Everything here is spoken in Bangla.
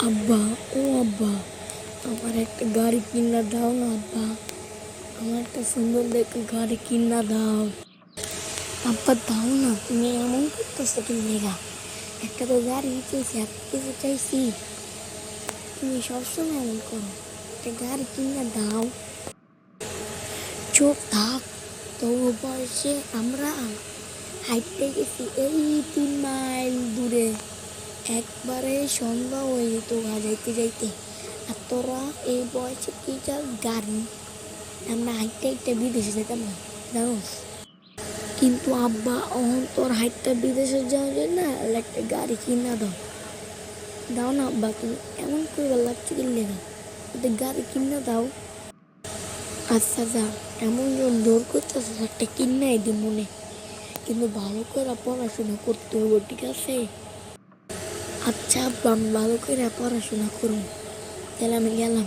আব্বা, ও আব্বা, আমার একটা গাড়ি কিনা দাও না আব্বা। আমার একটা সুন্দর দেখে গাড়ি কিনা দাও। আব্বা দাও না, তুমি এমন করতেছো কি লেগা? একটা তো গাড়ি চাইছি, এত কিছু চাইছি, তুমি সবসময় এমন করো। একটা গাড়ি কিনা দাও। চোখ থাক, তো বয়সে আমরা হাঁটতে গেছি এই 3 মাইল দূরে। একবারে সন্ধ্যা হয়ে যেত যাইতে যাইতে। আর তোরা এই বয়সে কি চাস গাড়ি? আমরা হাইটটা হাইটটা বিদেশে যেতাম না, জানোস? কিন্তু আব্বা অহন তোর হাইটটা বিদেশে যাওয়া যায় না, একটা গাড়ি কিনা দাও। দাও না আব্বা, তুমি এমন করে লাগছে কিনলে না, ওদের গাড়ি কিনা দাও। আচ্ছা যা, এমন যখন জোর করতেছ একটা কিনাই দি মনে, কিন্তু ভালো করে পড়াশোনা করতে হবে, ঠিক আছে? আচ্ছা আব্বা, আমি ভালো করে পড়াশোনা করুন, তাহলে আমি গেলাম।